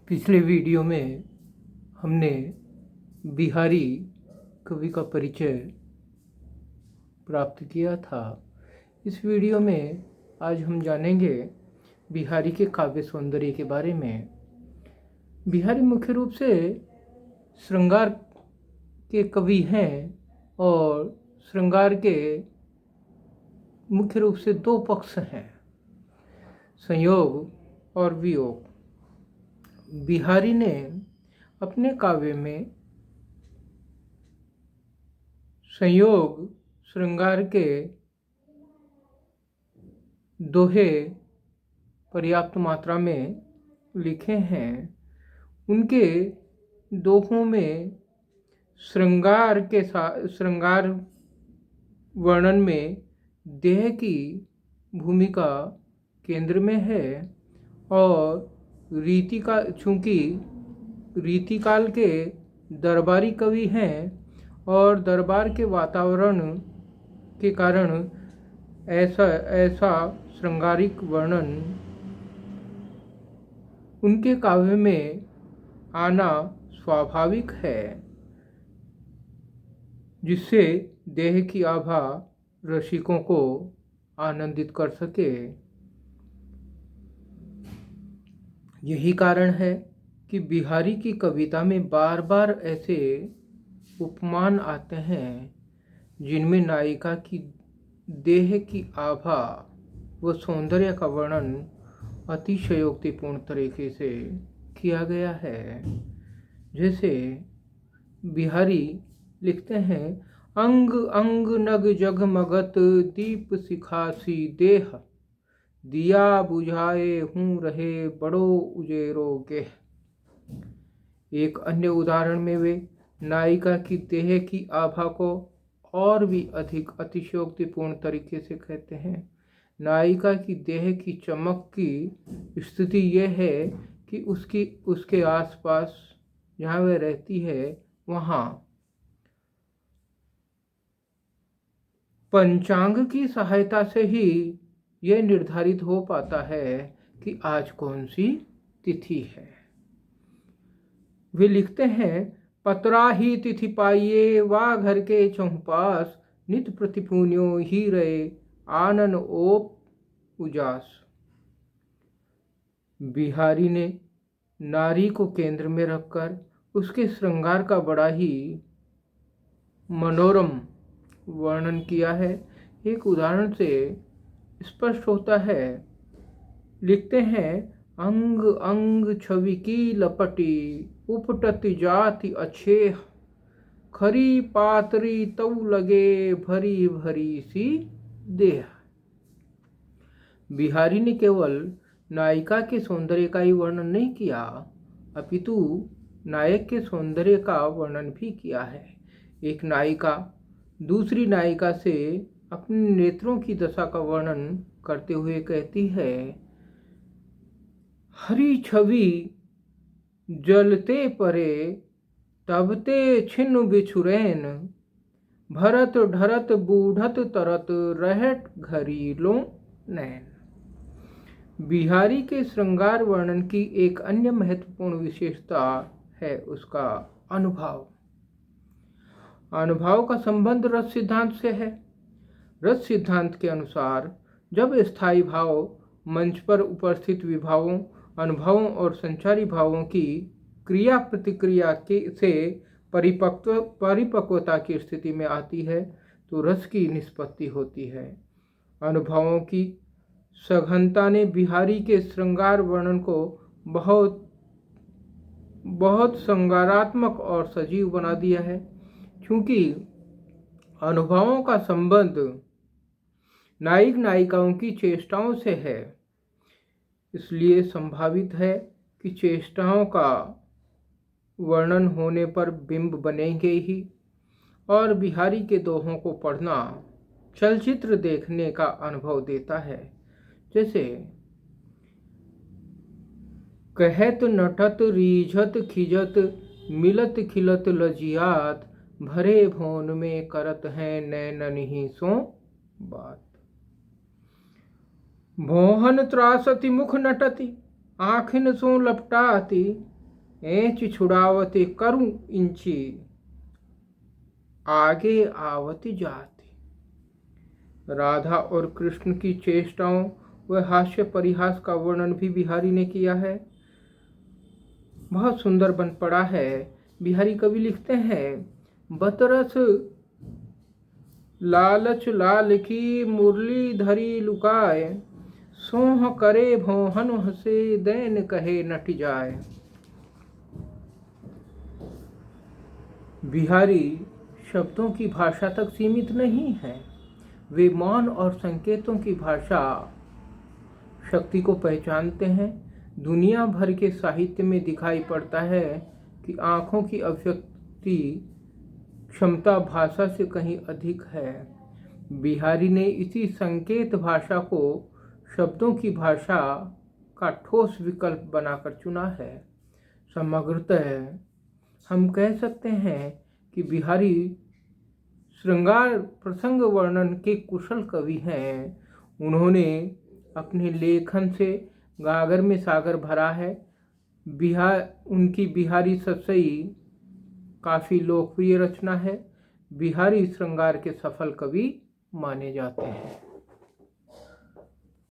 पिछले वीडियो में हमने बिहारी कवि का परिचय प्राप्त किया था। इस वीडियो में आज हम जानेंगे बिहारी के काव्य सौंदर्य के बारे में। बिहारी मुख्य रूप से श्रृंगार के कवि हैं और श्रृंगार के मुख्य रूप से दो पक्ष हैं, संयोग और वियोग। बिहारी ने अपने काव्य में संयोग श्रृंगार के दोहे पर्याप्त मात्रा में लिखे हैं। उनके दोहों में श्रृंगार वर्णन में देह की भूमिका केंद्र में है और चूँकि रीतिकाल के दरबारी कवि हैं और दरबार के वातावरण के कारण ऐसा श्रृंगारिक वर्णन उनके काव्य में आना स्वाभाविक है, जिससे देह की आभा रसिकों को आनंदित कर सके। यही कारण है कि बिहारी की कविता में बार बार ऐसे उपमान आते हैं जिनमें नायिका की देह की आभा व सौंदर्य का वर्णन अतिशयोक्तिपूर्ण तरीके से किया गया है। जैसे बिहारी लिखते हैं, अंग अंग नग जगमगत दीप सिखासी देह, दिया बुझाए हूँ रहे बड़ो उजेरो के। एक अन्य उदाहरण में वे नायिका की देह की आभा को और भी अधिक अतिशयोक्तिपूर्ण तरीके से कहते हैं। नायिका की देह की चमक की स्थिति यह है कि उसके आसपास जहाँ वह रहती है वहाँ पंचांग की सहायता से ही यह निर्धारित हो पाता है कि आज कौन सी तिथि है। वे लिखते हैं, पतरा ही तिथि पाइये वा घर के चौपास, नित प्रतिपुन्यो ही रहे आनन ओप उजास। बिहारी ने नारी को केंद्र में रखकर उसके श्रृंगार का बड़ा ही मनोरम वर्णन किया है। एक उदाहरण से स्पष्ट होता है। लिखते हैं, अंग अंग छवि की लपटी, उपटत जाति अच्छेह, खरी पातरी तऊ लगे भरी भरी सी देह। बिहारी ने केवल नायिका के सौंदर्य का ही वर्णन नहीं किया, अपितु नायक के सौंदर्य का वर्णन भी किया है। एक नायिका दूसरी नायिका से अपने नेत्रों की दशा का वर्णन करते हुए कहती है, हरी छवि जलते परे तबते छिन्न बिछुरैन, भरत ढरत बूढ़त तरत रहट घरीलो नैन। बिहारी के श्रृंगार वर्णन की एक अन्य महत्वपूर्ण विशेषता है उसका अनुभव। अनुभव का संबंध रस सिद्धांत से है। रस सिद्धांत के अनुसार जब स्थायी भाव मंच पर उपस्थित विभावों, अनुभवों और संचारी भावों की क्रिया प्रतिक्रिया से परिपक्वता की स्थिति में आती है तो रस की निष्पत्ति होती है। अनुभवों की सघनता ने बिहारी के श्रृंगार वर्णन को बहुत श्रृंगारात्मक और सजीव बना दिया है। क्योंकि अनुभवों का संबंध नायक नायिकाओं की चेष्टाओं से है, इसलिए संभावित है कि चेष्टाओं का वर्णन होने पर बिंब बनेंगे ही। और बिहारी के दोहों को पढ़ना चलचित्र देखने का अनुभव देता है। जैसे, कहत नटत रीझत खिजत मिलत खिलत लजियात, भरे भोन में करत हैं नैनन ही सो बात। भोहन त्रासति मुख नटति, आँखिन सो लपटाती, एंच छुड़ावते करूं इंची, आगे आवती जाती। राधा और कृष्ण की चेष्टाओं व हास्य परिहास का वर्णन भी बिहारी ने किया है। बहुत सुंदर बन पड़ा है। बिहारी कवि लिखते हैं, बतरस लालच लाल की मुरली धरी लुकाए, सोह करे भोहन हसे दैन कहे नट जाए। बिहारी शब्दों की भाषा तक सीमित नहीं है, वे मौन और संकेतों की भाषा शक्ति को पहचानते हैं। दुनिया भर के साहित्य में दिखाई पड़ता है कि आँखों की अभिव्यक्ति क्षमता भाषा से कहीं अधिक है। बिहारी ने इसी संकेत भाषा को शब्दों की भाषा का ठोस विकल्प बनाकर चुना है। समग्रतः हम कह सकते हैं कि बिहारी श्रृंगार प्रसंग वर्णन के कुशल कवि हैं। उन्होंने अपने लेखन से गागर में सागर भरा है। उनकी बिहारी सतसई काफ़ी लोकप्रिय रचना है। बिहारी श्रृंगार के सफल कवि माने जाते हैं।